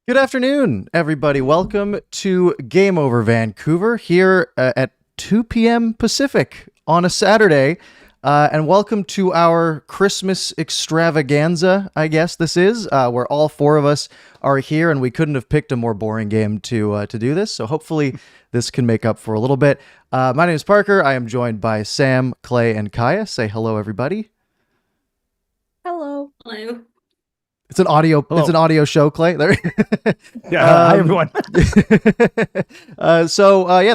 Good afternoon, everybody. Welcome to Game Over Vancouver here at 2 p.m. Pacific on a Saturday. And welcome to our Christmas extravaganza, I guess this is, where all four of us are here, and we couldn't have picked a more boring game to do this. So hopefully this can make up for a little bit. My name is Parker. I am joined by Sam, Clay, and Kaya. Say hello, everybody. Hello. Hello. It's an audio. Hello. It's an audio show, Clay. There. Hi everyone. The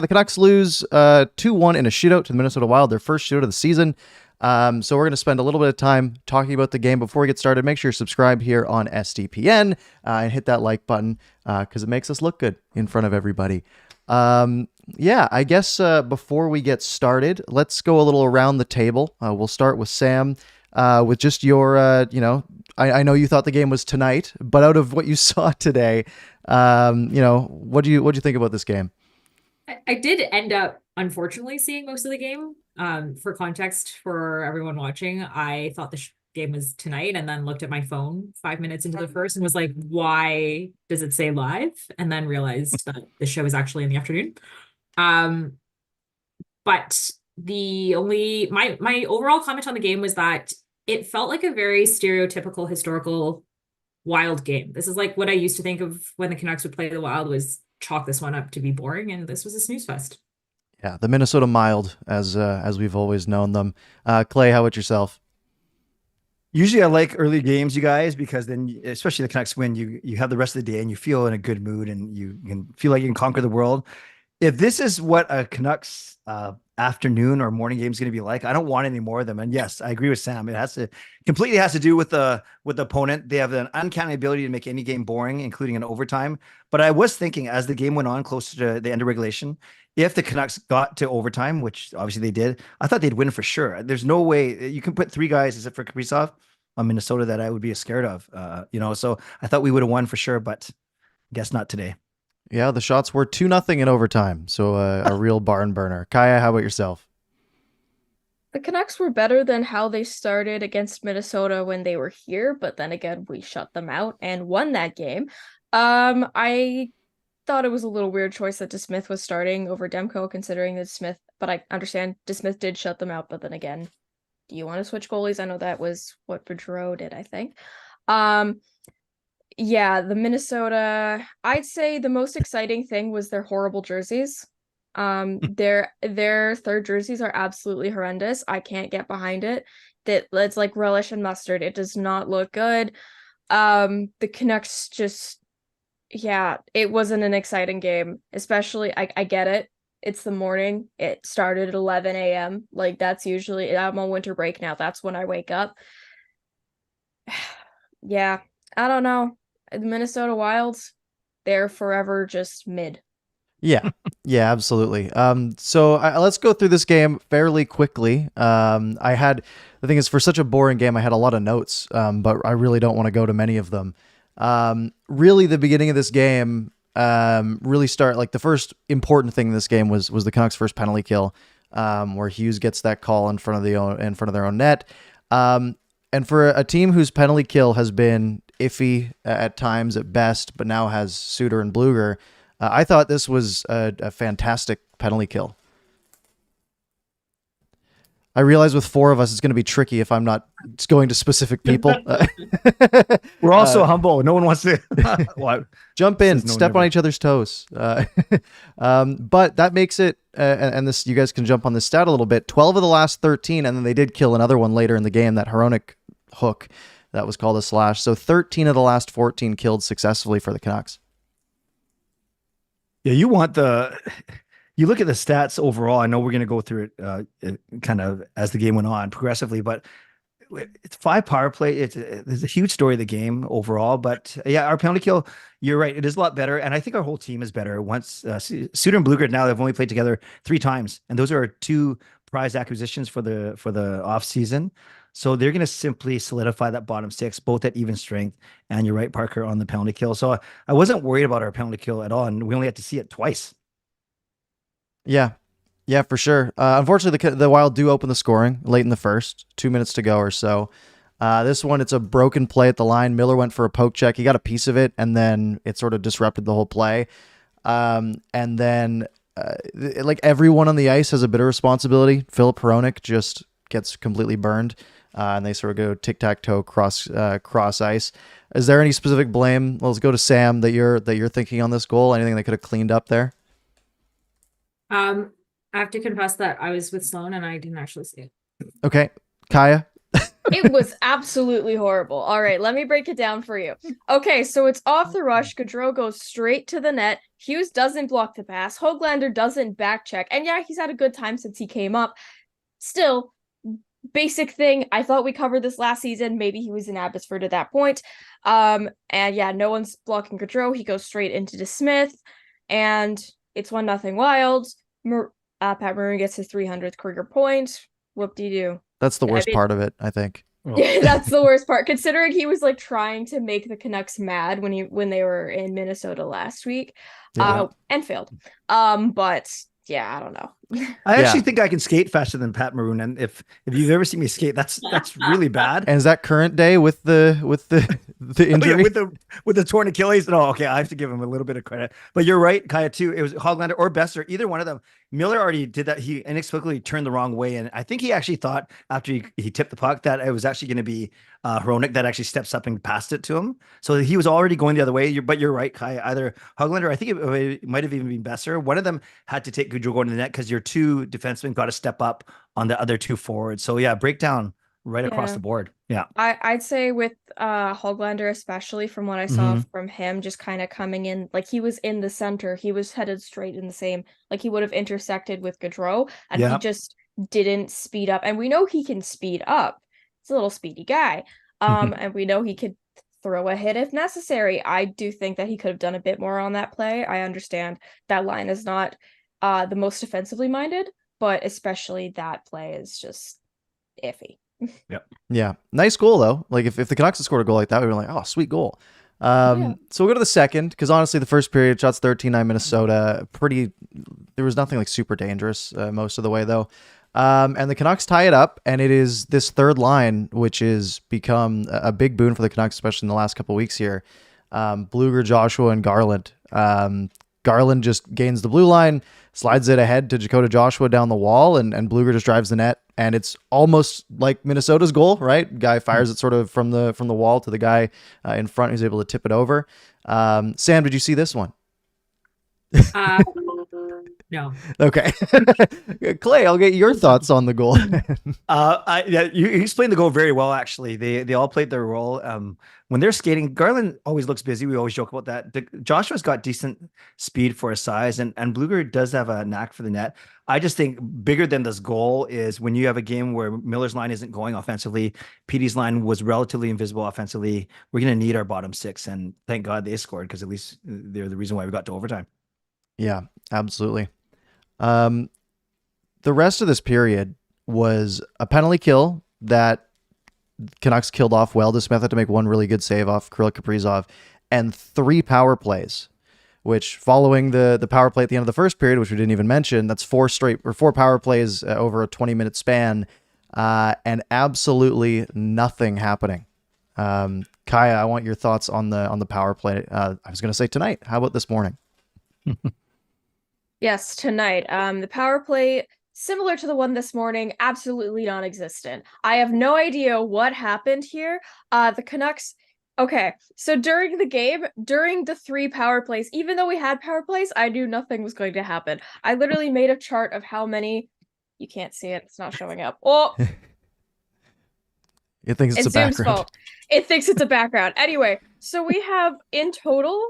Canucks lose 2-1 in a shootout to the Minnesota Wild, their first shootout of the season. So we're going to spend a little bit of time talking about the game before we get started. Make sure you're subscribed here on SDPN and hit that like button because it makes us look good in front of everybody. I guess before we get started, let's go a little around the table. We'll start with Sam. With just your, I know you thought the game was tonight, but out of what you saw today, what do you think about this game? I did end up, unfortunately, seeing most of the game. For context for everyone watching, I thought the game was tonight and then looked at my phone 5 minutes into the first and was like, why does it say live? And then realized that the show is actually in the afternoon. But my overall comment on the game was that it felt like a very stereotypical historical Wild game. This is like what I used to think of when the Canucks would play the Wild, was chalk this one up to be boring, and this was a snooze fest. Yeah, the Minnesota Mild, as we've always known them. Clay, how about yourself? Usually I like early games, you guys, because then, especially the Canucks win, you have the rest of the day and you feel in a good mood and you can feel like you can conquer the world. If this is what a Canucks afternoon or morning game is going to be like, I don't want any more of them. And yes, I agree with Sam. It completely has to do with the opponent. They have an uncanny ability to make any game boring, including an overtime. But I was thinking as the game went on closer to the end of regulation, if the Canucks got to overtime, which obviously they did, I thought they'd win for sure. There's no way you can put three guys except for Kaprizov on Minnesota that I would be scared of. So I thought we would have won for sure, but guess not today. Yeah, the shots were 2-0 in overtime, so a real barn burner. Kaya, how about yourself? The Canucks were better than how they started against Minnesota when they were here, but then again, we shut them out and won that game. I thought it was a little weird choice that DeSmith was starting over Demko, considering that DeSmith, but I understand DeSmith did shut them out, but then again, do you want to switch goalies? I know that was what Boudreau did, I think. Yeah, the Minnesota, I'd say the most exciting thing was their horrible jerseys. Their third jerseys are absolutely horrendous. I can't get behind it. It's like relish and mustard. It does not look good. The Canucks it wasn't an exciting game, especially I get it. It's the morning. It started at 11 a.m. Like that's usually, I'm on winter break now. That's when I wake up. Yeah, I don't know. The Minnesota Wilds, they're forever just mid. Yeah, absolutely. Let's go through this game fairly quickly. The thing is, for such a boring game, I had a lot of notes, but I really don't want to go to many of them. Really, the beginning of this game, the first important thing in this game was the Canucks' first penalty kill, where Hughes gets that call in front of their own net. And for a team whose penalty kill has been iffy at times at best, but now has Suter and Bluger, I thought this was a fantastic penalty kill. I realize with four of us, it's going to be tricky if I'm not going to specific people. We're all so humble. No one wants to jump in, step on each other's toes. But that makes it, and this, you guys can jump on this stat a little bit, 12 of the last 13, and then they did kill another one later in the game, that Hronek hook that was called a slash. So 13 of the last 14 killed successfully for the Canucks. Yeah, you look at the stats overall. I know we're going to go through it kind of as the game went on progressively, but it's 5 power play. There's a huge story of the game overall, but yeah, our penalty kill, you're right. It is a lot better. And I think our whole team is better. Once Suter and Bluger now, they've only played together 3 times. And those are 2 prized acquisitions for the off season. So they're going to simply solidify that bottom 6, both at even strength. And you're right, Parker, on the penalty kill. So I wasn't worried about our penalty kill at all. And we only had to see it twice. Yeah, for sure. Unfortunately, the Wild do open the scoring late in the first, 2 minutes to go or so. This one, it's a broken play at the line. Miller went for a poke check. He got a piece of it, and then it sort of disrupted the whole play. And then, like everyone on the ice has a bit of responsibility. Philip Hronik just gets completely burned, and they sort of go tic-tac-toe cross ice. Is there any specific blame? Let's go to Sam that you're thinking on this goal. Anything that could have cleaned up there? I have to confess that I was with Sloan and I didn't actually see it. Okay, Kaja. It was absolutely horrible. All right, let me break it down for you. Okay, so it's off the rush. Gaudreau goes straight to the net. Hughes doesn't block the pass. Hoglander doesn't back check. And yeah, he's had a good time since he came up. Still, basic thing. I thought we covered this last season. Maybe he was in Abbotsford at that point. And yeah, no one's blocking Gaudreau. He goes straight into DeSmith. And it's 1-0 Wild. Pat Maroon gets his 300th career point. Whoop-de-doo. That's the worst part of it, I think. Yeah, that's the worst part. Considering he was like trying to make the Canucks mad when they were in Minnesota last week, and failed. But yeah, I don't know. I actually think I can skate faster than Pat Maroon, and if you've ever seen me skate, that's really bad. And is that current day with the injury? Oh, yeah, with the torn Achilles? No, okay, I have to give him a little bit of credit. But you're right, Kaya, too. It was Hoglander or Besser, either one of them. Miller already did that. He inexplicably turned the wrong way, and I think he actually thought after he tipped the puck that it was actually going to be Hronik that actually steps up and passed it to him. So he was already going the other way. But you're right, Kaya. Either Hoglander, I think it might have even been Besser. One of them had to take Gaudreau going to the net because your two defensemen got to step up on the other two forwards. So yeah, breakdown right across the board. Yeah. I'd say with Hoglander, especially from what I saw from him, just kind of coming in, like he was in the center, he was headed straight in the same, like he would have intersected with Gaudreau, and he just didn't speed up. And we know he can speed up. He's a little speedy guy. And we know he could throw a hit if necessary. I do think that he could have done a bit more on that play. I understand that line is not the most defensively minded, but especially that play is just iffy. Yep. Yeah. Nice goal, though. Like, if the Canucks had scored a goal like that, we'd be like, oh, sweet goal. So we'll go to the second, because honestly, the first period, shots 13-9 Minnesota, there was nothing like super dangerous most of the way, though. And the Canucks tie it up, and it is this third line, which has become a big boon for the Canucks, especially in the last couple of weeks here. Blueger, Joshua, and Garland. Garland just gains the blue line, slides it ahead to Dakota Joshua down the wall, and Blueger just drives the net, and it's almost like Minnesota's goal, right? Guy fires it sort of from the wall to the guy in front who's able to tip it over. Sam, did you see this one? No. Okay. Clay, I'll get your thoughts on the goal. You explained the goal very well, actually. They all played their role. When they're skating, Garland always looks busy. We always joke about that. Joshua's got decent speed for his size, and Blueger does have a knack for the net. I just think bigger than this goal is when you have a game where Miller's line isn't going offensively, Petey's line was relatively invisible offensively. We're going to need our bottom six, and thank God they scored, because at least they're the reason why we got to overtime. Yeah, absolutely. The rest of this period was a penalty kill that Canucks killed off well. DeSmith had to make one really good save off Kirill Kaprizov, and 3 power plays, which following the power play at the end of the first period, which we didn't even mention, that's 4 power plays over a 20-minute span, and absolutely nothing happening. Kaya, I want your thoughts on the power play. I was going to say tonight. How about this morning? Yes, tonight. The power play, similar to the one this morning, absolutely non-existent. I have no idea what happened here. The Canucks. Okay, so during the game, during the 3 power plays, even though we had power plays, I knew nothing was going to happen. I literally made a chart of how many. You can't see it; it's not showing up. Oh, it thinks it's a background. Fault. It thinks it's a background. Anyway, so we have in total,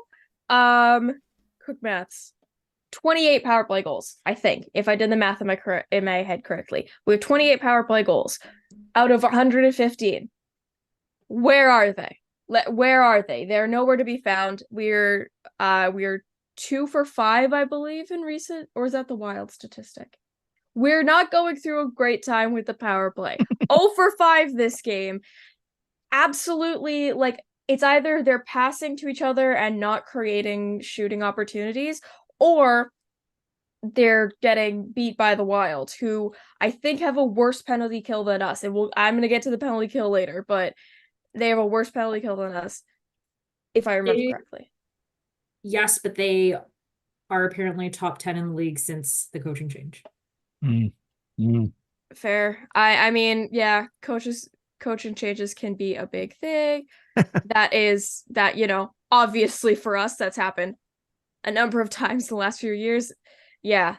quick maths. 28 power play goals, I think, if I did the math in my head correctly. We have 28 power play goals out of 115. Where are they? Where are they? They're nowhere to be found. We're 2 for 5, I believe, in recent, or is that the Wild statistic? We're not going through a great time with the power play. 0 for 5 this game. Absolutely, like, it's either they're passing to each other and not creating shooting opportunities, or they're getting beat by the Wild, who I think have a worse penalty kill than us. And I'm going to get to the penalty kill later, but they have a worse penalty kill than us, if I remember correctly. Yes, but they are apparently top 10 in the league since the coaching change. Fair. I mean, yeah, coaching changes can be a big thing. that, obviously for us, that's happened a number of times in the last few years. Yeah.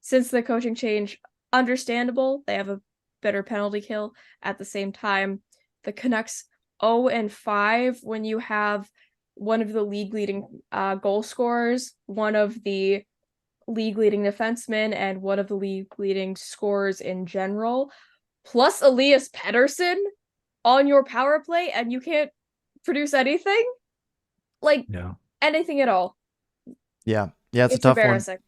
Since the coaching change, understandable. They have a better penalty kill. At the same time, the Canucks 0-5 when you have one of the league leading goal scorers, one of the league leading defensemen, and one of the league leading scorers in general, plus Elias Pettersson on your power play, and you can't produce anything? Like, anything at all. Yeah, it's a tough embarrassing.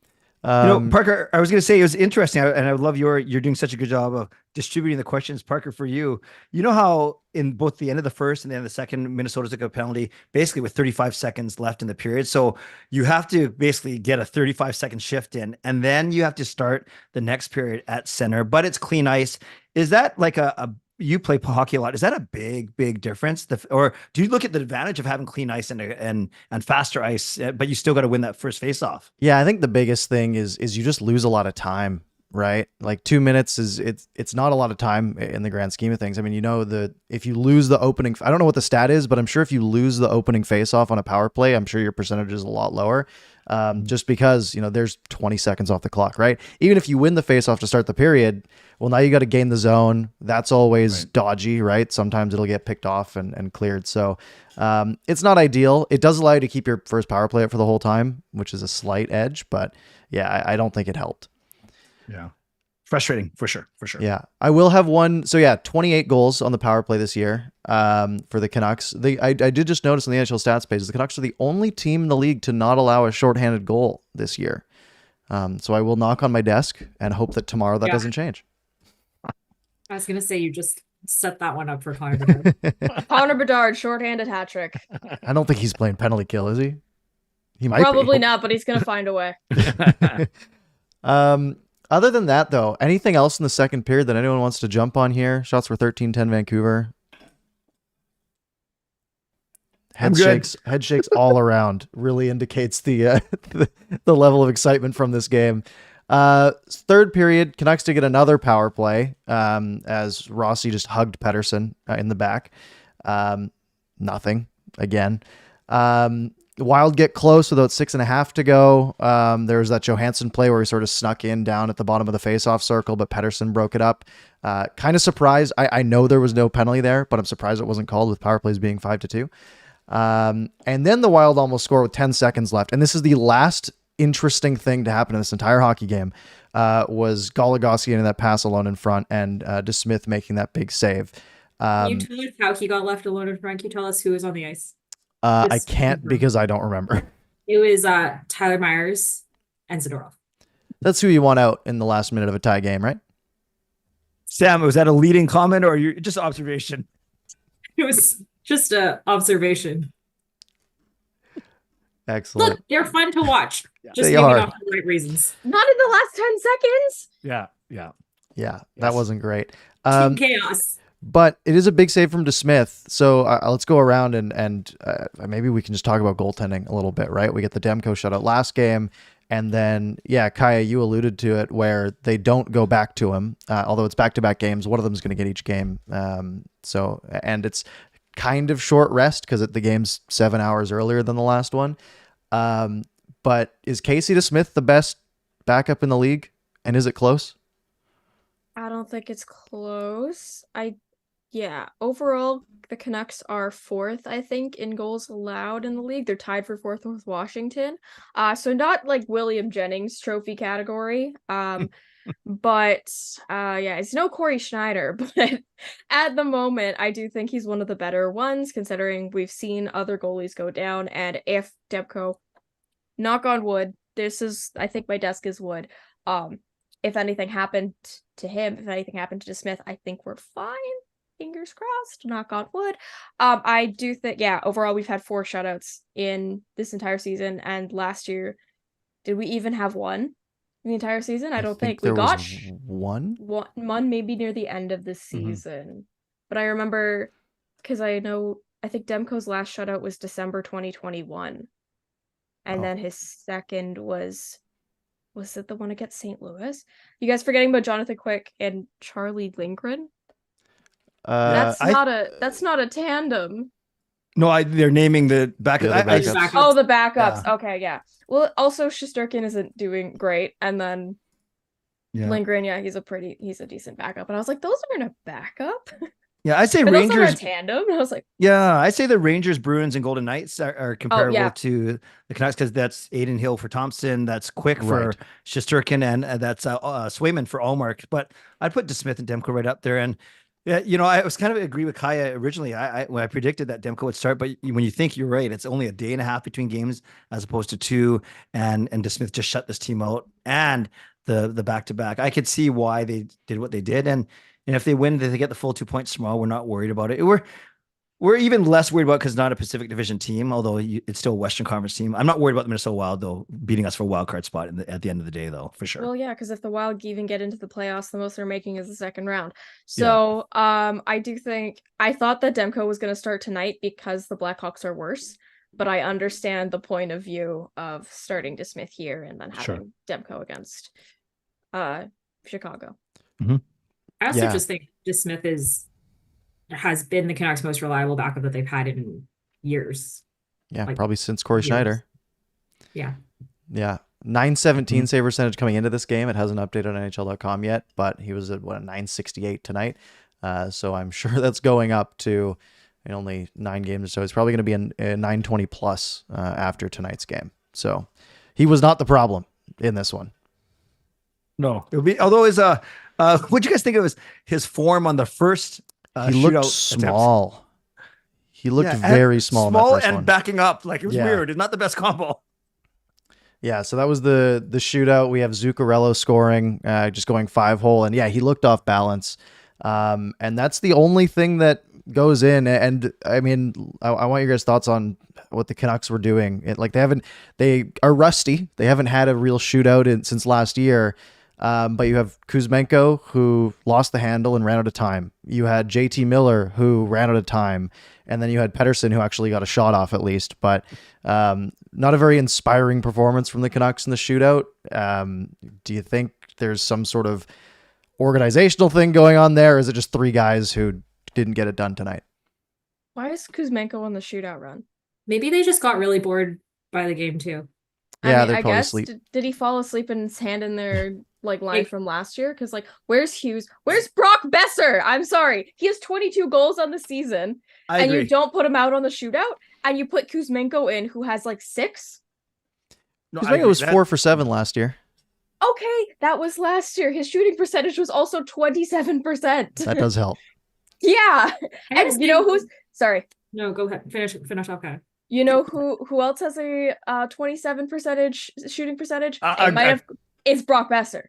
one. Parker, I was going to say it was interesting, and I love you're doing such a good job of distributing the questions. Parker, for you, you know how in both the end of the first and the end of the second, Minnesota took a penalty basically with 35 seconds left in the period. So you have to basically get a 35-second shift in, and then you have to start the next period at center. But it's clean ice. Is that like you play hockey a lot? Is that a big difference? Or do you look at the advantage of having clean ice and faster ice, but you still got to win that first face-off? Yeah, I think the biggest thing is you just lose a lot of time, right? Like 2 minutes it's not a lot of time in the grand scheme of things. I mean, if you lose the opening, I don't know what the stat is, but I'm sure if you lose the opening face-off on a power play, I'm sure your percentage is a lot lower. Just because, there's 20 seconds off the clock, right? Even if you win the face-off to start the period, well, now you got to gain the zone. That's always dodgy, right? Sometimes it'll get picked off and cleared. So it's not ideal. It does allow you to keep your first power play up for the whole time, which is a slight edge, but yeah, I don't think it helped. Yeah. Frustrating for sure. Yeah. I will have one. So yeah, 28 goals on the power play this year for the Canucks. I did just notice on the NHL stats page, the Canucks are the only team in the league to not allow a shorthanded goal this year. So I will knock on my desk and hope that tomorrow that doesn't change. I was going to say, you just set that one up for Connor Bedard. Connor Bedard, shorthanded hat trick. I don't think he's playing penalty kill, is he? He might Probably be. not, but he's going to find a way. Other than that, though, anything else in the second period that anyone wants to jump on here? Shots were 13-10 Vancouver. Head shakes all around. Really indicates the level of excitement from this game. Third period, Canucks to get another power play as Rossi just hugged Pettersson in the back. Nothing again. Wild get close with about 6.5 to go. There was that Johansson play where he sort of snuck in down at the bottom of the face-off circle, but Pettersson broke it up. Kind of surprised. I know there was no penalty there, but I'm surprised it wasn't called with power plays being 5-2. And then the Wild almost scored with 10 seconds left. And this is the last interesting thing to happen in this entire hockey game, was Goligoski getting that pass alone in front and DeSmith making that big save. Can you tell us how he got left alone in front? Can you tell us who was on the ice? I can't because I don't remember. It was Tyler Myers and Zadorov. That's who you want out in the last minute of a tie game, right? Sam, was that a leading comment or just observation? It was just an observation. Excellent. Look, they're fun to watch. Just They maybe are. not for the right reasons. Not in the last 10 seconds. Yeah. That wasn't great. Team chaos. But it is a big save from DeSmith. So let's go around and maybe we can just talk about goaltending a little bit, right? We get the Demko shutout last game. And then, Kaja, you alluded to it where they don't go back to him. Although it's back-to-back games, one of them is going to get each game. And it's kind of short rest because the game's 7 hours earlier than the last one. But is Casey DeSmith the best backup in the league? And is it close? I don't think it's close. Overall, the Canucks are fourth, I think, in goals allowed in the league. They're tied for fourth with Washington. So not like William Jennings trophy category. But it's no Corey Schneider, but at the moment, I do think he's one of the better ones, considering we've seen other goalies go down. And if Demko, knock on wood, I think my desk is wood. If anything happened to him, if anything happened to DeSmith, I think we're fine. Fingers crossed, knock on wood. I do think, overall, we've had 4 shutouts in this entire season. And last year, did we even have one? in the entire season? I don't think. We there got was one. one maybe near the end of the season. But I remember because I think Demko's last shutout was December 2021. And then his second was it the one against St. Louis? You guys forgetting about Jonathan Quick and Charlie Lindgren? That's not a tandem. No, they're naming the backup. The other backups. Oh, the backups. Yeah. Okay, yeah. Well, also Shesterkin isn't doing great, and then Lindgren, he's a decent backup. And I was like, those aren't a backup. Yeah, I say But Rangers those aren't a tandem. And I was like, yeah, I say the Rangers, Bruins, and Golden Knights are comparable to the Canucks because that's Aiden Hill for Thompson, that's Quick for Shesterkin, and that's Swayman for Allmark. But I'd put DeSmith and Demko right up there. And yeah, I was kind of agree with Kaja originally. When I predicted that Demko would start, but when you think, you're right, it's only a day and a half between games as opposed to 2, and DeSmith just shut this team out. And the back-to-back, I could see why they did what they did. And if they win, they get the full 2 points tomorrow. We're not worried about it. We're even less worried about because it's not a Pacific Division team, although it's still a Western Conference team. I'm not worried about the Minnesota Wild, though, beating us for a wild card spot at the end of the day, though, for sure. Well, yeah, because if the Wild even get into the playoffs, the most they're making is the second round. So I thought that Demko was going to start tonight because the Blackhawks are worse, but I understand the point of view of starting DeSmith here and then having Demko against Chicago. Mm-hmm. I also just think DeSmith has been the Canucks' most reliable backup that they've had in years. Yeah, probably since Corey Schneider. Yeah. Yeah. 917 save percentage coming into this game. It hasn't updated on NHL.com yet, but he was at 968 tonight. So I'm sure that's going up to only 9 games or so. It's probably going to be a 920 plus after tonight's game. So he was not the problem in this one. No, it'll be, although what'd you guys think of his form on the first he looked small. Attempts? He looked very small. Small in that and one. Backing up. Like, it was weird. It's not the best combo. Yeah, so that was the shootout. We have Zuccarello scoring, just going 5-hole. And he looked off balance. And that's the only thing that goes in. And I mean, I want your guys' thoughts on what the Canucks were doing. They are rusty. They haven't had a real shootout since last year. But you have Kuzmenko, who lost the handle and ran out of time. You had JT Miller, who ran out of time. And then you had Pettersson, who actually got a shot off at least. But not a very inspiring performance from the Canucks in the shootout. Do you think there's some sort of organizational thing going on there? Or is it just 3 guys who didn't get it done tonight? Why is Kuzmenko on the shootout run? Maybe they just got really bored by the game, too. Yeah, they're probably asleep. Did he fall asleep and his hand in their line from last year? Because where's Hughes? Where's Brock Besser? I'm sorry, he has 22 goals on the season, I agree. You don't put him out on the shootout, and you put Kuzmenko in, who has 6. No, Kuzmenko was 4 for 7 last year. Okay, that was last year. His shooting percentage was also 27%. That does help. Yeah, and you know who's sorry? No, go ahead. Finish. Okay. You know who else has a 27% shooting percentage? It's Brock Besser.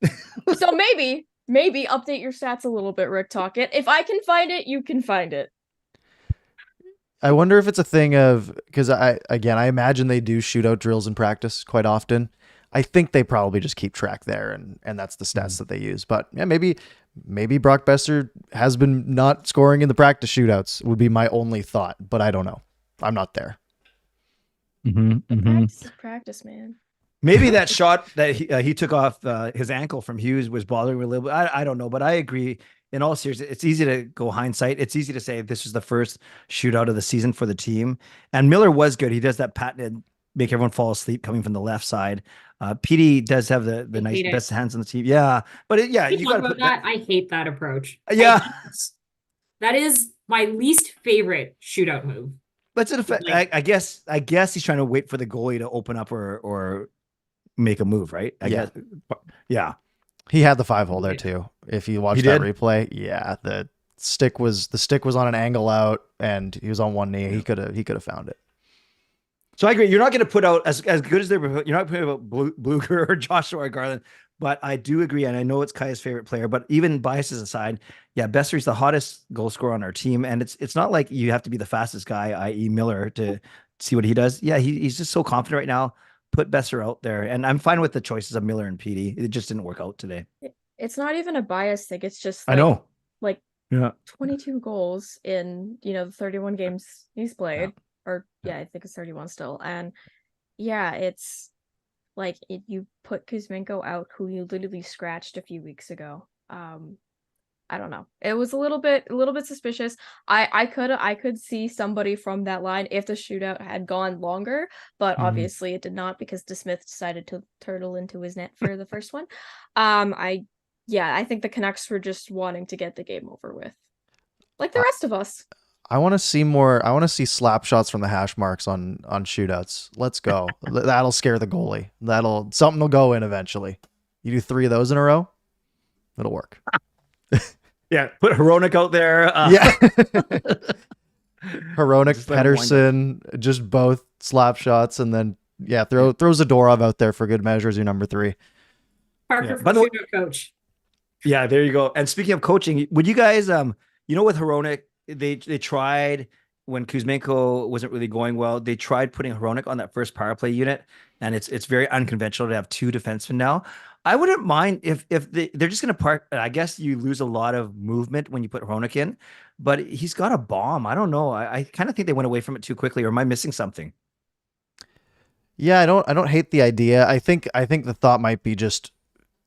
So maybe update your stats a little bit, Rick Tocchet. If I can find it, you can find it. I wonder if it's a thing of, because I imagine they do shootout drills in practice quite often. I think they probably just keep track there, and that's the stats that they use. But yeah, maybe Brock Besser has been not scoring in the practice shootouts would be my only thought, but I don't know. I'm not there. Practice, man. Maybe that shot that he took off his ankle from Hughes was bothering him a little bit. I don't know, but I agree. In all seriousness, it's easy to go hindsight. It's easy to say this was the first shootout of the season for the team. And Miller was good. He does that patented make everyone fall asleep coming from the left side. PD does have the nice best hands on the team. Yeah, but you got to put that. I hate that approach. Yeah, that is my least favorite shootout move. But in effect, I guess he's trying to wait for the goalie to open up or make a move, right? I guess. Yeah. He had the 5-hole there too. If you watch that replay, the stick was on an angle out, and he was on one knee. He could have found it. So I agree. You're not going to put out as good as you're not putting out Bluger or Joshua or Garland, but I do agree, and I know it's Kaja's favorite player. But even biases aside, Besser's the hottest goal scorer on our team, and it's not like you have to be the fastest guy, i.e. Miller, to see what he does. Yeah, he's just so confident right now. put Besser out there, and I'm fine with the choices of Miller and Petey. It just didn't work out today. It's not even a bias thing. It's just I know. like Yeah. 22 goals in, the 31 games he's played. Or I think it's 31 still. And it's like you put Kuzmenko out, who you literally scratched a few weeks ago. I don't know. It was a little bit suspicious. I could see somebody from that line if the shootout had gone longer, but obviously it did not because DeSmith decided to turtle into his net for the first one. I think the Canucks were just wanting to get the game over with, like the rest of us. I want to see more. I want to see slap shots from the hash marks on shootouts. Let's go. That'll scare the goalie. Something will go in eventually. You do 3 of those in a row, it'll work. Yeah, put Hronek out there. Yeah. Hronek, Just let him wind Pedersen, just both slap shots, and then throw Zadorov out there for good measure as your number 3. Parker By for the way- shootout coach. Yeah, there you go. And speaking of coaching, would you guys, with Hronek, they tried when Kuzmenko wasn't really going well. They tried putting Hronek on that first power play unit, and it's very unconventional to have 2 defensemen now. I wouldn't mind if they're just going to park. I guess you lose a lot of movement when you put Hronek in, but he's got a bomb. I don't know. I kind of think they went away from it too quickly, or am I missing something? Yeah, I don't hate the idea. I think the thought might be just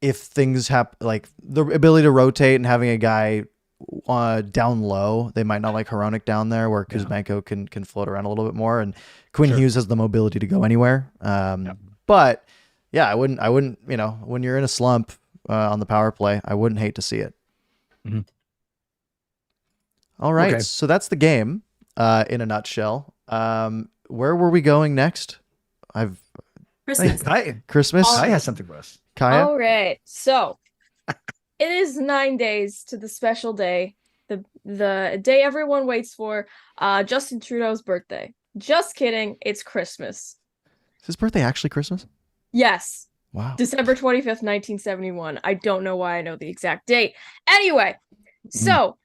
if things happen, like the ability to rotate and having a guy down low, they might not like Hronek down there where Kuzmenko can float around a little bit more, and Quinn Hughes has the mobility to go anywhere. But I wouldn't, when you're in a slump on the power play, I wouldn't hate to see it. Mm-hmm. All right. Okay. So that's the game in a nutshell. Where were we going next? Christmas. Christmas. I has something for us. Kaja? All right. So it is 9 days to the special day, the day everyone waits for, Justin Trudeau's birthday. Just kidding. It's Christmas. Is his birthday actually Christmas? Yes. Wow. December 25th, 1971. I don't know why I know the exact date. Anyway, so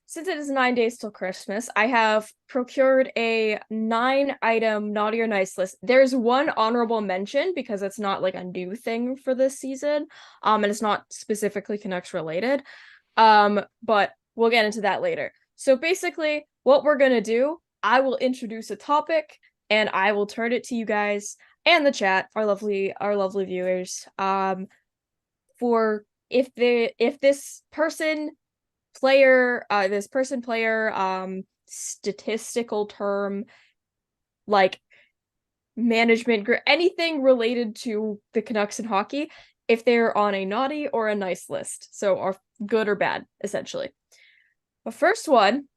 since it is 9 days till Christmas, I have procured a 9-item naughty or nice list. There's one honorable mention because it's not like a new thing for this season, and it's not specifically Canucks related, but we'll get into that later. So basically, what we're gonna do, I will introduce a topic, and I will turn it to you guys and the chat, our lovely viewers, for if this person player statistical term, like management, anything related to the Canucks and hockey, if they're on a naughty or a nice list, so are good or bad, essentially. The first one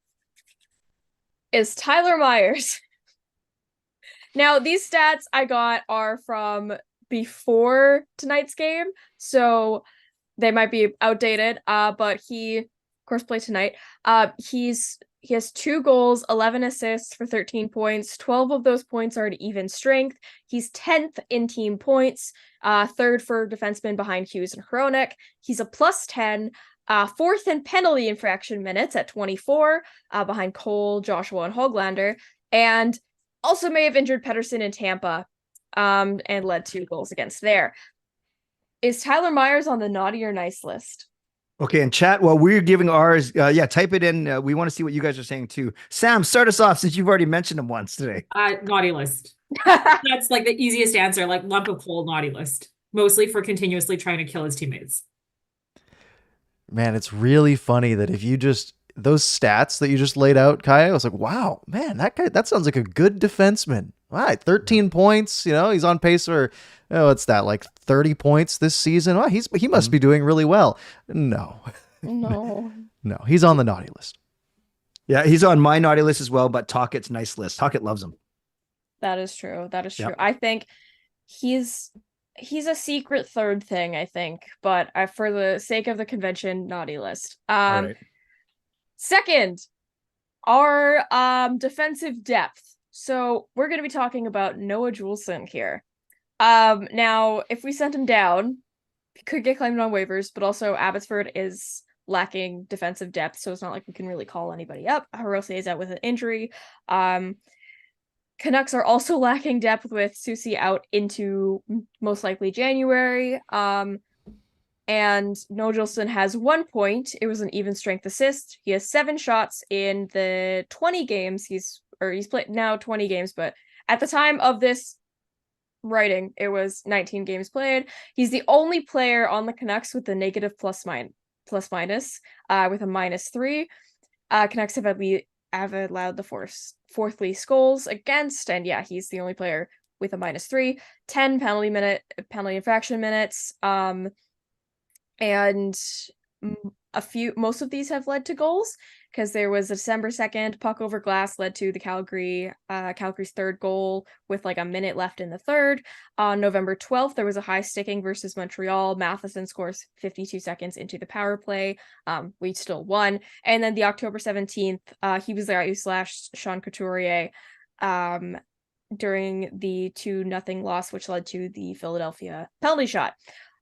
is Tyler Myers. Now, these stats I got are from before tonight's game, so they might be outdated, but he, of course, played tonight. He has 2 goals, 11 assists for 13 points. 12 of those points are at even strength. He's 10th in team points, 3rd for defensemen behind Hughes and Hronek. He's a +10, 4th in penalty infraction minutes at 24, behind Cole, Joshua, and Hoglander, and also may have injured Pedersen in Tampa, and led 2 goals against there. Is Tyler Myers on the naughty or nice list? Okay, in chat, while we're giving ours, type it in. We want to see what you guys are saying too. Sam, start us off since you've already mentioned him once today. Naughty list. That's like the easiest answer, like lump of coal naughty list. Mostly for continuously trying to kill his teammates. Man, it's really funny that if you just those stats that you just laid out, Kaja, I was like, wow, man, that sounds like a good defenseman. Wow, 13 points, he's on pace for what's that, like 30 points this season? Wow, he must be doing really well. No, he's on the naughty list. Yeah, he's on my naughty list as well, but Tockett's nice list. Tocchet loves him. That is true. Yep. I think he's a secret third thing, I think, but for the sake of the convention, naughty list. All right. Second, our defensive depth. So we're going to be talking about Noah Juulsen here. Now, if we sent him down, he could get claimed on waivers, but also Abbotsford is lacking defensive depth, so it's not like we can really call anybody up. Hirose is out with an injury. Canucks are also lacking depth with Susie out into most likely January. And Noah Juulsen has 1 point. It was an even strength assist. He has 7 shots in the 20 games. He's played now 20 games, but at the time of this writing, it was 19 games played. He's the only player on the Canucks with a negative plus minus with a -3. Canucks have allowed the fourth least goals against, and yeah, he's the only player with a -3. 10 penalty infraction minutes. And most of these have led to goals, because there was a December 2nd puck over glass led to the Calgary's third goal with like a minute left in the third. On November 12th, there was a high sticking versus Montreal. Matheson scores 52 seconds into the power play. We still won. And then the October 17th, he was there. He slashed Sean Couturier during the 2-0 loss, which led to the Philadelphia penalty shot.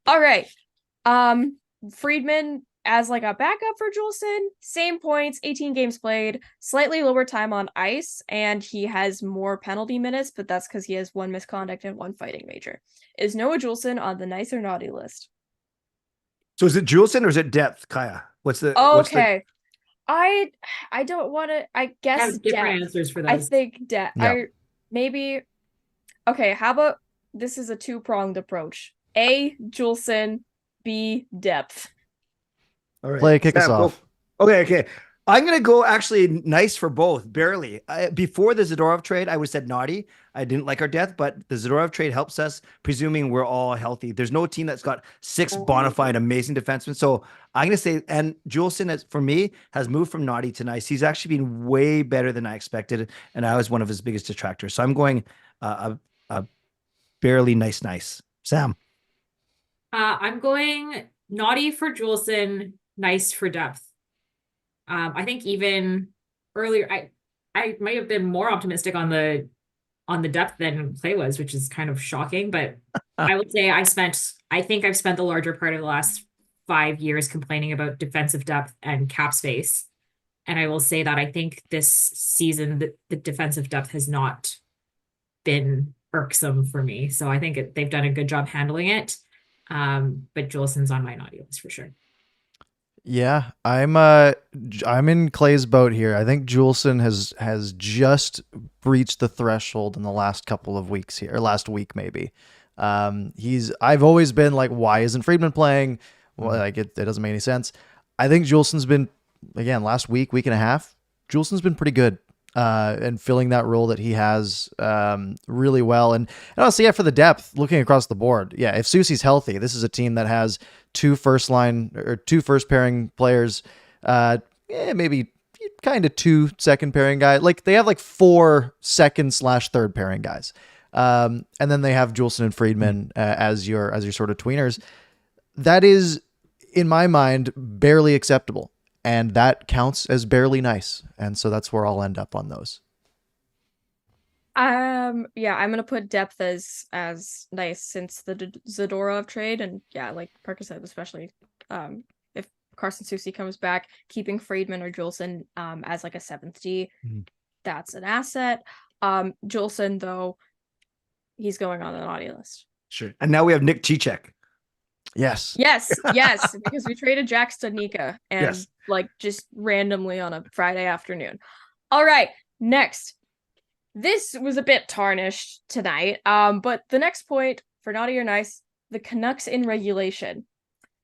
All right. Friedman as like a backup for Juulsen, same points, 18 games played, slightly lower time on ice, and he has more penalty minutes, but that's because he has 1 misconduct and 1 fighting major. Is Noah Juulsen on the nice or naughty list? So is it Juulsen or is it depth, Kaja? Okay. I don't want to. I I guess have different depth. answers for those. I think depth. Yeah. Okay. How about this is a 2-pronged approach? A, Juulsen. B, depth. All right. Play, kick us Sam, go. off. Okay. I'm going to go actually nice for both, barely. Before the Zadorov trade, I would have said naughty. I didn't like our depth, but the Zadorov trade helps us, presuming we're all healthy. There's no team that's got 6 bona fide amazing defensemen. So I'm going to say, and Juulsen, for me, has moved from naughty to nice. He's actually been way better than I expected, and I was one of his biggest detractors. So I'm going a barely nice. Sam? I'm going naughty for Juulsen, nice for depth. I think even earlier, I might have been more optimistic on the depth than Clay was, which is kind of shocking. But I would say I think I've spent the larger part of the last 5 years complaining about defensive depth and cap space. And I will say that I think this season the defensive depth has not been irksome for me. So I think they've done a good job handling it. But Juulsen's on my naughty list for sure. Yeah, I'm in Clay's boat here. I think Juulsen has just breached the threshold in the last couple of weeks here, or last week maybe. I've always been like, why isn't Friedman playing? Well, like it doesn't make any sense. I think Juulsen's been, again, last week and a half, Juulsen's been pretty good. And filling that role that he has really well. And honestly, yeah, for the depth, looking across the board, yeah, if Susie's healthy, this is a team that has 2 first pairing players, maybe kind of 2 second pairing guys. Like they have like 4 second/third pairing guys. And then they have Juulsen and Friedman as your sort of tweeners. That is, in my mind, barely acceptable. And that counts as barely nice. And so that's where I'll end up on those. Yeah, I'm gonna put depth as nice since the Zadorov trade, and yeah, like Parker said, especially if Carson Soucy comes back, keeping Friedman or Juulsen as like a 7th D, that's an asset. Juulsen, though, he's going on the naughty list. Sure. And now we have Nick Cicek. Yes, because we traded Jack Studnicka and like just randomly on a Friday afternoon. All right, next. This was a bit tarnished tonight, but the next point for naughty or nice, the Canucks in regulation.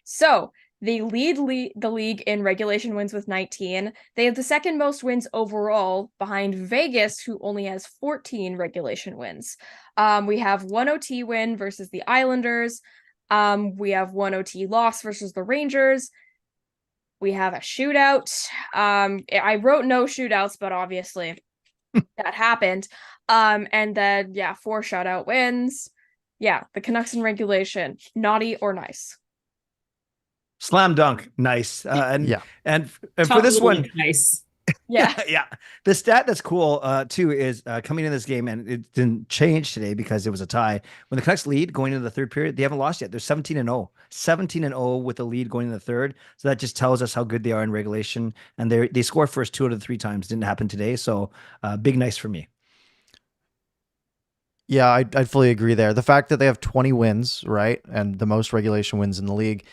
So they lead the league in regulation wins with 19. They have the 2nd most wins overall behind Vegas, who only has 14 regulation wins. We have 1 OT win versus the Islanders. We have 1 OT loss versus the Rangers. We have a shootout. I wrote no shootouts, but obviously that happened. And then 4 shutout wins. Yeah, the Canucks in regulation, naughty or nice? Slam dunk, nice. And for Top this one, nice. Yeah. The stat that's cool too is coming in this game, and it didn't change today because it was a tie. When the Canucks lead going into the 3rd period, they haven't lost yet. They're 17-0, 17-0 with the lead going into the 3rd. So that just tells us how good they are in regulation. And they score first 2 out of the 3 times. Didn't happen today. So big nice for me. Yeah, I'd fully agree there. The fact that they have 20 wins, right, and the most regulation wins in the league.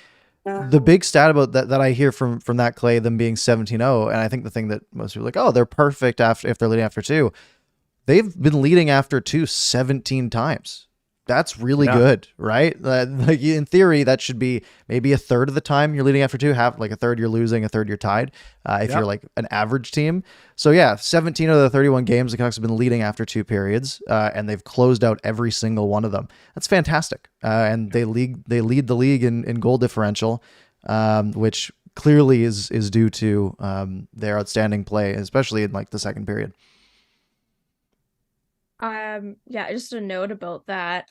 The big stat about that I hear from that Clay, them being 17-0, and I think the thing that most people are like, oh, they're perfect after if they're leading after two. They've been leading after two 17 times. That's really good, right? Like in theory, that should be maybe a third of the time you're leading after two, half like a third you're losing, a third you're tied. If you're like an average team, so yeah, 17 of the 31 games the Canucks have been leading after two periods, and they've closed out every single one of them. That's fantastic, and they lead the league in goal differential, which clearly is due to their outstanding play, especially in like the second period. Yeah, just a note about that.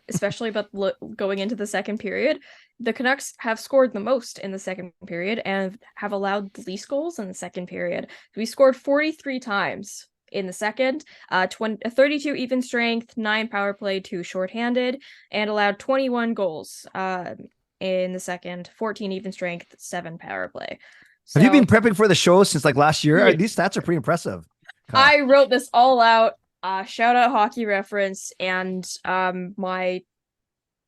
Especially about going into the second period, the Canucks have scored the most in the second period and have allowed the least goals in the second period. We scored 43 times in the second, 32 even strength, 9 power play, 2 shorthanded, and allowed 21 goals in the second, 14 even strength, 7 power play. So, have you been prepping for the show since like last year? These stats are pretty impressive. I wrote this all out. Shout out hockey reference and my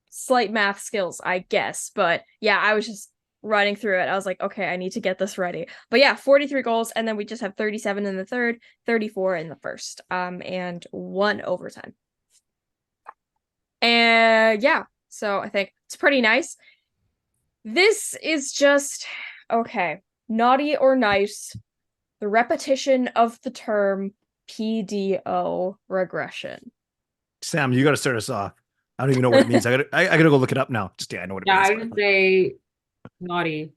slight math skills, I guess. But yeah, I was just running through it. I was like, okay, I need to get this ready. But yeah, 43 goals, and then we just have 37 in the third, 34 in the first, and 1 overtime. And yeah, so I think it's pretty nice. This is just okay. Naughty or nice, the repetition of the term PDO regression. Sam, you got to start us off. I don't even know what it means. I gotta go look it up now. Just I know what it means. I would say naughty,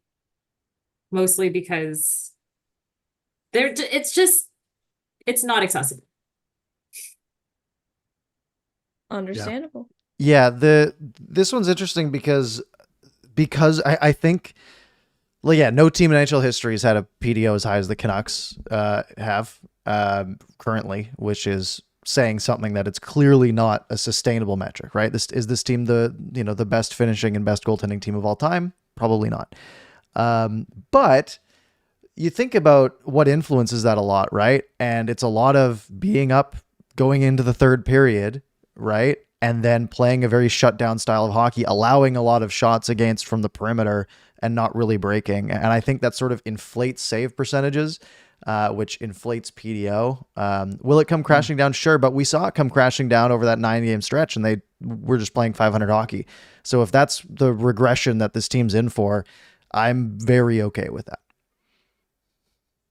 mostly because it's not accessible. Understandable. Yeah, this one's interesting because I think, well, yeah, no team in NHL history has had a PDO as high as the Canucks have currently, which is saying something that it's clearly not a sustainable metric, right? This team the best finishing and best goaltending team of all time? Probably not. But you think about what influences that a lot, right? And it's a lot of being up going into the third period, right? And then playing a very shut down style of hockey, allowing a lot of shots against from the perimeter and not really breaking. And I think that sort of inflates save percentages, which inflates PDO. Will it come crashing down? Sure. But we saw it come crashing down over that 9-game stretch, and they were just playing 500 hockey. So if that's the regression that this team's in for, I'm very okay with that.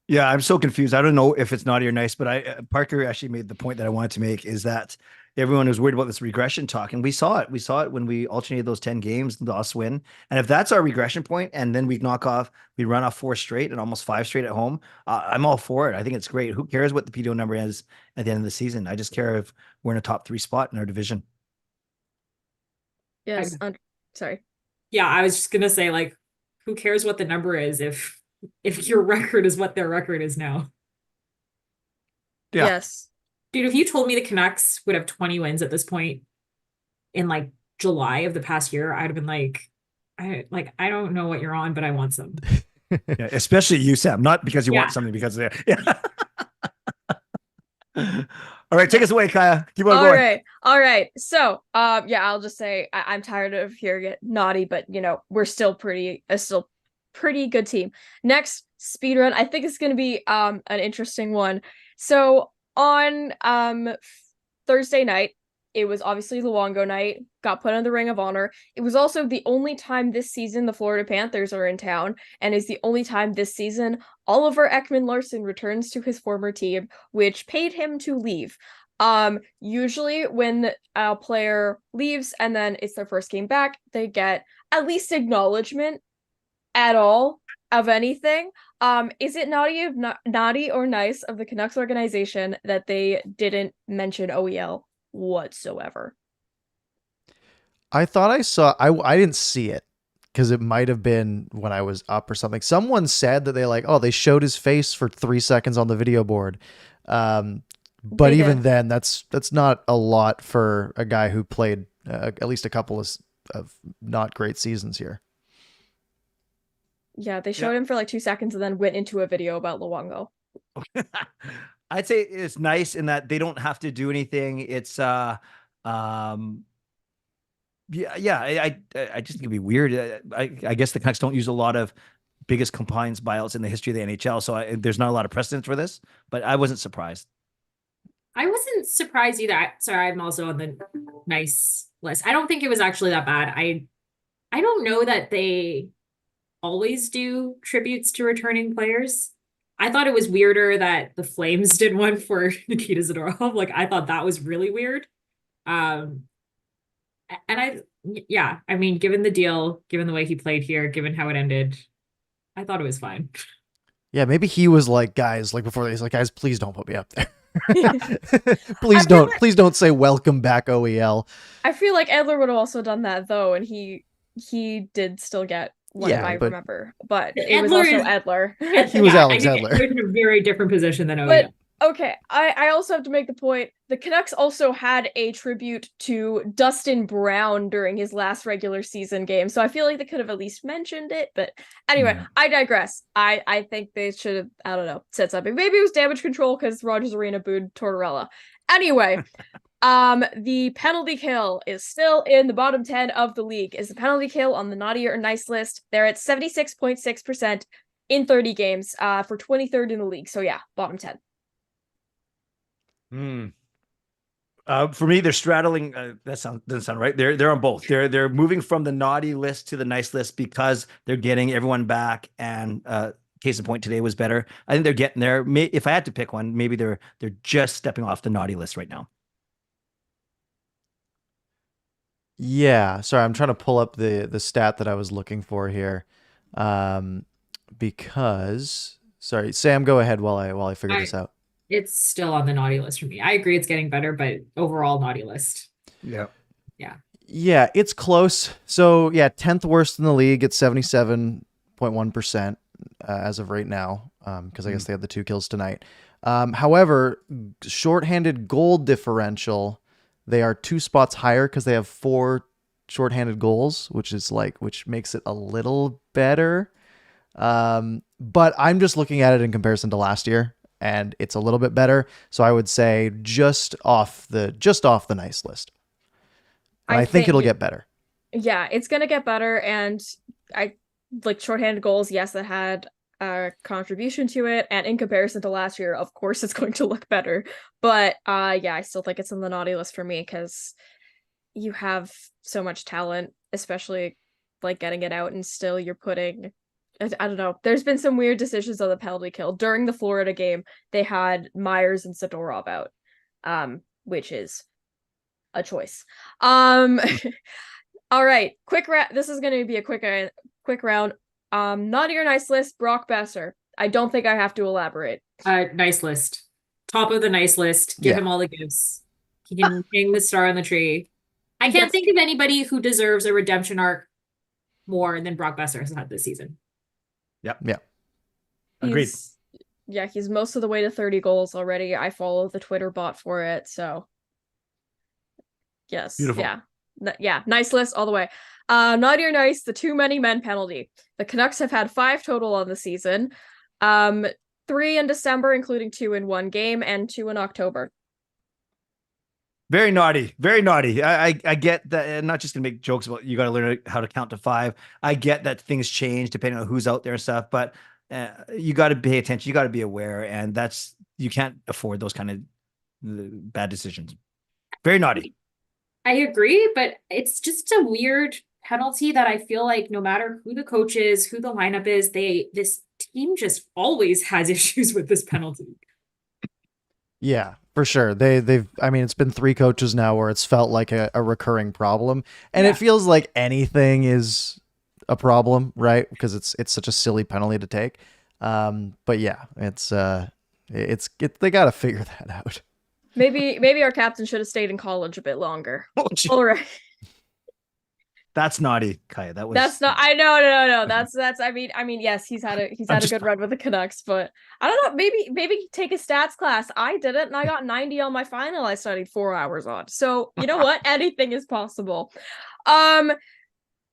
Yeah, I'm so confused. I don't know if it's naughty or nice, but Parker actually made the point that I wanted to make is that everyone was worried about this regression talk, and we saw it. We saw it when we alternated those 10 games, the us win. And if that's our regression point, and then we run off 4 straight and almost 5 straight at home, I'm all for it. I think it's great. Who cares what the PDO number is at the end of the season? I just care if we're in a top 3 spot in our division. Yes. Sorry. Yeah, I was just gonna say, like, who cares what the number is if your record is what their record is now? Yeah. Yes. Dude, if you told me the Canucks would have 20 wins at this point in like July of the past year, I'd have been like, I don't know what you're on, but I want some. Yeah, especially you, Sam, not because you want something, because of yeah. All right, take us away, Kaja. Keep on going. All right. So, yeah, I'll just say I'm tired of hearing it naughty, but we're still pretty good team. Next speed run, I think it's going to be an interesting one. So on Thursday night, it was obviously Luongo night, got put on the Ring of Honor. It was also the only time this season the Florida Panthers are in town, and is the only time this season Oliver Ekman-Larsson returns to his former team, which paid him to leave. Usually when a player leaves and then it's their first game back, they get at least acknowledgement at all of anything. Is it naughty or nice of the Canucks organization that they didn't mention OEL whatsoever? I thought I saw, I didn't see it because it might have been when I was up or something. Someone said that they showed his face for 3 seconds on the video board. But even then, that's not a lot for a guy who played at least a couple of not great seasons here. Yeah, they showed him for like 2 seconds and then went into a video about Luongo. I'd say it's nice in that they don't have to do anything. It's um yeah. I just think it'd be weird. I guess the Canucks don't use a lot of biggest compliance buyouts in the history of the NHL, so there's not a lot of precedence for this. But I wasn't surprised. I wasn't surprised either. Sorry, I'm also on the nice list. I don't think it was actually that bad. I don't know that they always do tributes to returning players. I thought it was weirder that the Flames did one for Nikita Zadorov. Like, I thought that was really weird. And I mean, given the deal, given the way he played here, given how it ended, I thought it was fine. Yeah, maybe he was like, guys, like before he's like, guys, please don't put me up there. Please don't say welcome back OEL. I feel like Edler would have also done that though, and he did still get one if I remember. But it was also Edler. He was Alex Edler. He was in a very different position than OEL. But okay, I also have to make the point. The Canucks also had a tribute to Dustin Brown during his last regular season game, so I feel like they could have at least mentioned it. But anyway, I digress. I think they should have, I don't know, said something. Maybe it was damage control because Rogers Arena booed Tortorella. Anyway, the penalty kill is still in the bottom 10 of the league. Is the penalty kill on the naughty or nice list? They're at 76.6% in 30 games, for 23rd in the league. So yeah, bottom 10. For me, they're straddling. Doesn't sound right. They're on both. They're moving from the naughty list to the nice list because they're getting everyone back. And case in point, today was better. I think they're getting there. If I had to pick one, maybe they're just stepping off the naughty list right now. Yeah, sorry, I'm trying to pull up the stat that I was looking for here, because sorry, Sam, go ahead while I figure this out. It's still on the naughty list for me. I agree it's getting better, but overall naughty list. Yeah. Yeah, it's close. So yeah, 10th worst in the league at 77.1% as of right now, because I guess they had the 2 kills tonight. However, shorthanded goal differential, they are 2 spots higher because they have 4 shorthanded goals, which makes it a little better. But I'm just looking at it in comparison to last year, and it's a little bit better. So I would say just off the nice list. And I think it'll get better. Yeah, it's gonna get better, and I like shorthanded goals. Yes, that had a contribution to it, and in comparison to last year, of course, it's going to look better. But yeah, I still think it's on the naughty list for me because you have so much talent, especially like getting it out, and still you're putting. I don't know. There's been some weird decisions on the penalty kill. During the Florida game, they had Myers and Zadorov out, which is a choice. All right, this is going to be a quick round. Naughty or nice list, Brock Besser. I don't think I have to elaborate. Nice list. Top of the nice list. Give him all the gifts. He can hang the star on the tree. I can't think of anybody who deserves a redemption arc more than Brock Besser has had this season. Yep. Yeah. Agreed. He's most of the way to 30 goals already. I follow the Twitter bot for it, so yes. Beautiful. Yeah. Nice list all the way. Naughty or nice, the too many men penalty. The Canucks have had 5 total on the season. 3 in December, including 2 in one game, and 2 in October. Very naughty. Very naughty. I get that. I'm not just gonna make jokes about you got to learn how to count to 5. I get that things change depending on who's out there and stuff, but you got to pay attention. You got to be aware, and you can't afford those kind of bad decisions. Very naughty. I agree, but it's just a weird penalty that I feel like no matter who the coach is, who the lineup is, this team just always has issues with this penalty. Yeah, for sure. I mean, it's been 3 coaches now where it's felt like a recurring problem, and it feels like anything is a problem, right? Because it's such a silly penalty to take. But yeah, they got to figure that out. Maybe our captain should have stayed in college a bit longer. All right. That's naughty, Kaja. That's not. I know. No. That's. I mean, yes, he's had a good run with the Canucks, but I don't know. Maybe take a stats class. I did it, and I got 90 on my final. I studied 4 hours on. So you know what? Anything is possible.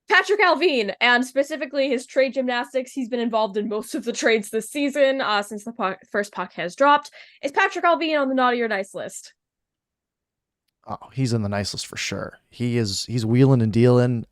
Patrick Allvin, and specifically his trade gymnastics. He's been involved in most of the trades this season since the first puck has dropped. Is Patrick Allvin on the naughty or nice list? Oh, he's in the nice list for sure. He's wheeling and dealing.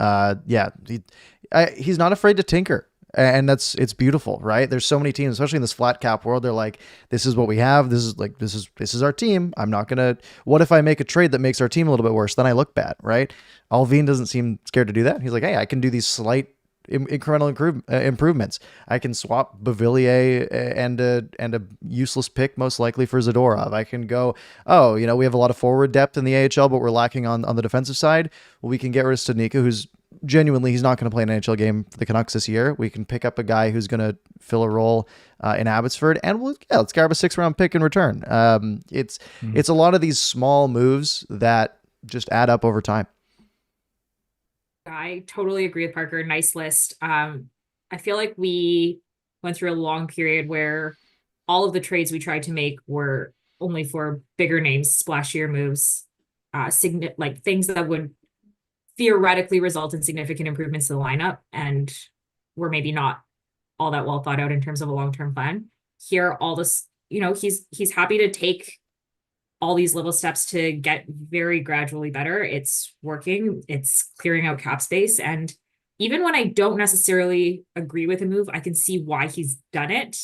He's not afraid to tinker. And it's beautiful, right? There's so many teams, especially in this flat cap world. They're like, this is what we have. This is our team. I'm not gonna. What if I make a trade that makes our team a little bit worse? Then I look bad, right? Alvin doesn't seem scared to do that. He's like, hey, I can do these slight incremental improvements. I can swap Bavillier and a useless pick, most likely for Zadorov. I can go, we have a lot of forward depth in the AHL, but we're lacking on the defensive side. Well, we can get rid of Studnicka, who's genuinely, he's not going to play an NHL game for the Canucks this year. We can pick up a guy who's going to fill a role in Abbotsford, and let's grab a 6th-round pick in return. It's a lot of these small moves that just add up over time. I totally agree with Parker. Nice list. I feel like we went through a long period where all of the trades we tried to make were only for bigger names, splashier moves, like things that would theoretically result in significant improvements to the lineup, and were maybe not all that well thought out in terms of a long-term plan. Here, all this, he's happy to take all these little steps to get very gradually better. It's working. It's clearing out cap space. And even when I don't necessarily agree with a move, I can see why he's done it.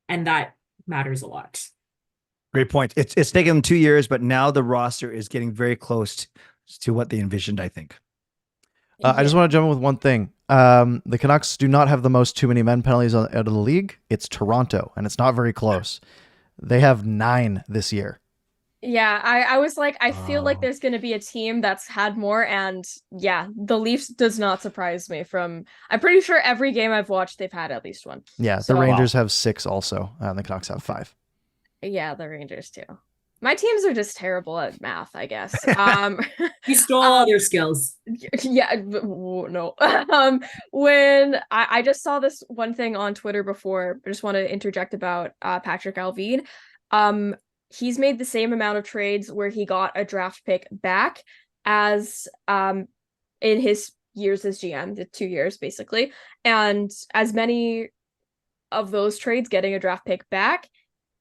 And that matters a lot. Great point. It's taken them 2 years, but now the roster is getting very close to what they envisioned, I think. I just want to jump in with one thing. The Canucks do not have the most too many men penalties out of the league. It's Toronto, and it's not very close. They have 9 this year. Yeah, I was like, I feel like there's going to be a team that's had more, and yeah, the Leafs does not surprise me. I'm pretty sure every game I've watched, they've had at least one. Yeah, the Rangers have 6 also, and the Canucks have 5. Yeah, the Rangers too. My teams are just terrible at math, I guess. You stole all their skills. Yeah, no. When I just saw this one thing on Twitter before, I just want to interject about Patrick Allvin. He's made the same amount of trades where he got a draft pick back as in his years as GM, the 2 years basically, and as many of those trades getting a draft pick back,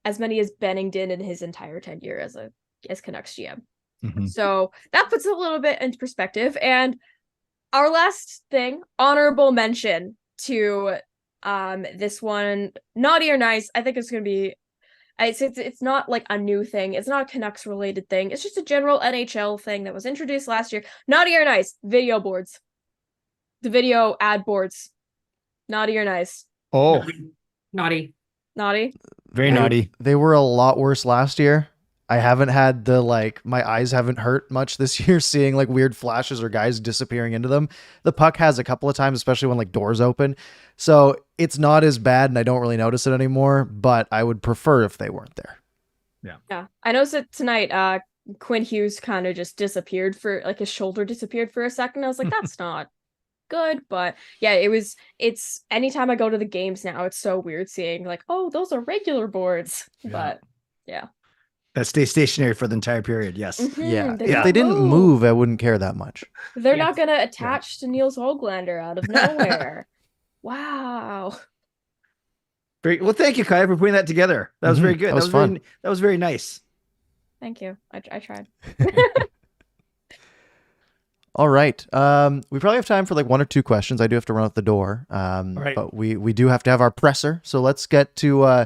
as many as Benning did in his entire tenure as Canucks GM. Mm-hmm. So that puts it a little bit into perspective. And our last thing, honorable mention to this one, naughty or nice. I think it's going to be. It's not like a new thing. It's not a Canucks related thing. It's just a general NHL thing that was introduced last year. Naughty or nice, video boards. The video ad boards. Naughty or nice? Oh, Naughty. Naughty? Very naughty. They were a lot worse last year. I haven't had my eyes haven't hurt much this year seeing like weird flashes or guys disappearing into them. The puck has a couple of times, especially when like doors open. So it's not as bad and I don't really notice it anymore, but I would prefer if they weren't there. Yeah. I noticed it tonight. Quinn Hughes kind of just disappeared for like his shoulder disappeared for a second. I was like, that's not good, but yeah, it's anytime I go to the games now, it's so weird seeing like, oh, those are regular boards. Yeah. But yeah. That stays stationary for the entire period. Yes. Mm-hmm. If they didn't move, I wouldn't care that much. They're not going to attach to Niels Höglander out of nowhere. Wow. Very well. Thank you, Kaja, for putting that together. That was very good. That was fun. That was very nice. Thank you. I tried. All right. We probably have time for like 1 or 2 questions. I do have to run out the door. Right. But we do have to have our presser. So let's get to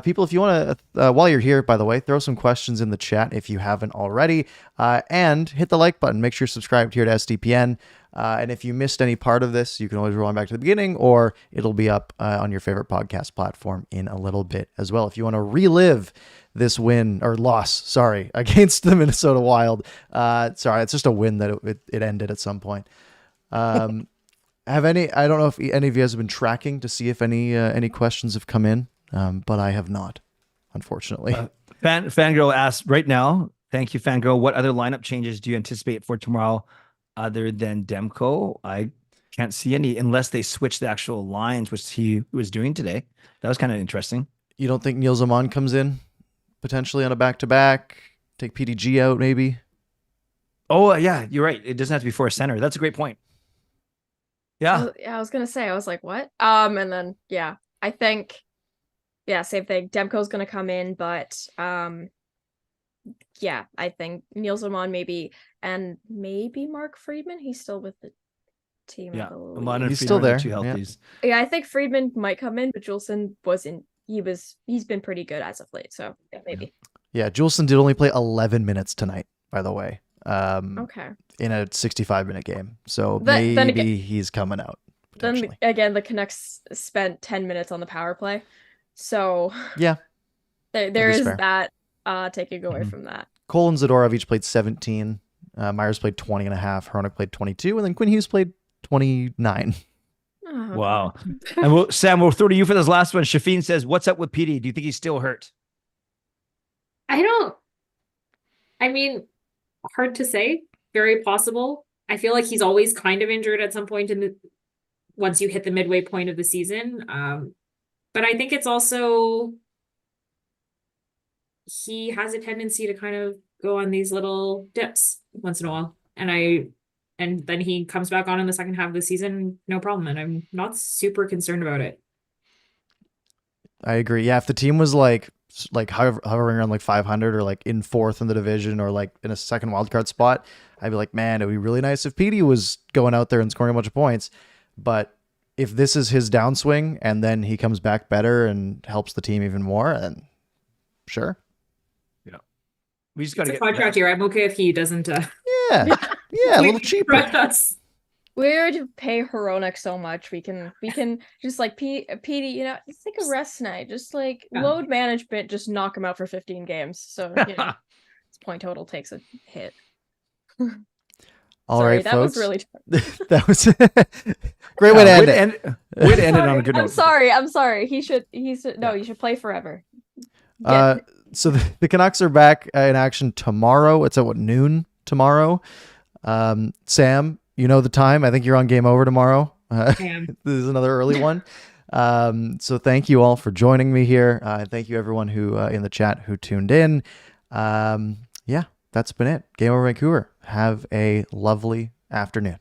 people. If you want to, while you're here, by the way, throw some questions in the chat if you haven't already, and hit the like button. Make sure you're subscribed here to SDPN. And if you missed any part of this, you can always rewind back to the beginning, or it'll be up on your favorite podcast platform in a little bit as well. If you want to relive this win or loss, against the Minnesota Wild. It's just a win that it ended at some point. I don't know if any of you guys have been tracking to see if any questions have come in, but I have not, unfortunately. Fangirl asks right now, thank you, Fangirl. What other lineup changes do you anticipate for tomorrow other than Demko? I can't see any unless they switch the actual lines, which he was doing today. That was kind of interesting. You don't think Niels Amon comes in potentially on a back-to-back? Take PDG out, maybe? Oh, yeah, you're right. It doesn't have to be for a center. That's a great point. Yeah. I was gonna say, I was like, what? And then I think same thing. Demko's gonna come in, but I think Niels Amon maybe, and maybe Mark Friedman. He's still with the team, I Yeah. believe. Amon and He's still Friedman are there, two yeah. healthies. Yeah, I think Friedman might come in, but Juleson wasn't. He's been pretty good as of late, so maybe. Yeah, Juleson did only play 11 minutes tonight, by the way. Okay. In a 65-minute game. So Then maybe again- he's coming out. Then Potentially. again, the Canucks spent 10 minutes on the power play, so Yeah. there is is fair. that taking away Mhm. from that. Cole and Zadorov each played 17. Myers played 20 and a half. Hronik played 22. And then Quinn Hughes played 29. Oh, Wow. And Sam, we'll throw to you for this last one. Shafin says, what's up with PD? Do you think he's still hurt? I mean, hard to say. Very possible. I feel like he's always kind of injured at some point once you hit the midway point of the season. But I think it's also he has a tendency to kind of go on these little dips once in a while. And then he comes back on in the second half of the season, no problem. And I'm not super concerned about it. I agree. Yeah, if the team was like hovering around like 500 or like in fourth in the division or like in a second wildcard spot, I'd be like, man, it'd be really nice if Petey was going out there and scoring a bunch of points. But if this is his downswing and then he comes back better and helps the team even more, then sure. We just got to It's get a contract here. I'm okay if he doesn't Yeah. Yeah, a little cheaper. correct us. We're to pay Hronik so much. We can just like Petey, just take a rest night. Just like load management, just knock him out for 15 games. So his point total takes a hit. All Sorry, right, that folks. was really that was great way to end it. Way to end it on a good note. I'm sorry. He should you should play forever. So the Canucks are back in action tomorrow. It's at noon tomorrow. Sam, you know the time. I think you're on Game Over tomorrow. This is another early one. So thank you all for joining me here. Thank you everyone who in the chat who tuned in. That's been it. Game Over Vancouver. Have a lovely afternoon.